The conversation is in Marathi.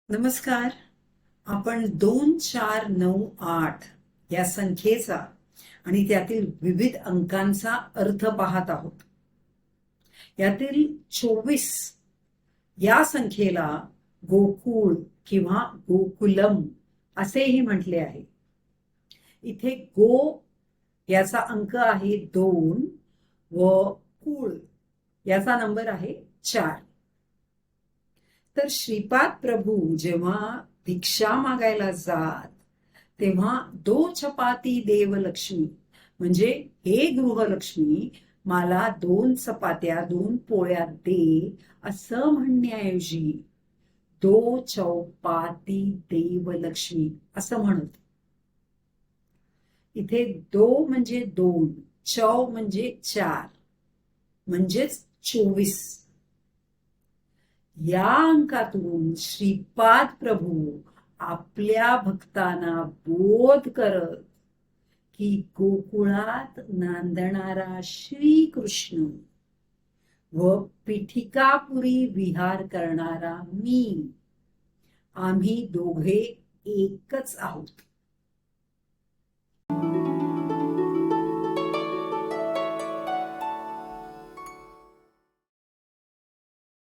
नमस्कार. आपण 2498 या संख्येचा आणि त्यातील विविध अंकांचा अर्थ पाहत आहोत. यातील 24 या संख्येला गोकुळ किंवा गोकुलम असेही म्हटले आहे. इथे गो याचा अंक आहे 2 व कुळ याचा नंबर आहे 4. तर श्रीपाद प्रभू जेव्हा भिक्षा मागायला जात तेव्हा दो चपाती देवलक्ष्मी म्हणजे हे गृहलक्ष्मी मला 2 चपात्या 2 पोळ्या दे असं म्हणण्याऐवजी दो चौपाती देवलक्ष्मी असं म्हणत. इथे दो म्हणजे 2, चौ म्हणजे 4 म्हणजेच 24. या अंकातून श्रीपाद प्रभू आपल्या भक्तांना बोध करत की गोकुळात नांदणारा श्रीकृष्ण व पिठिकापुरी विहार करणारा मी, आम्ही दोघे एकच आहोत.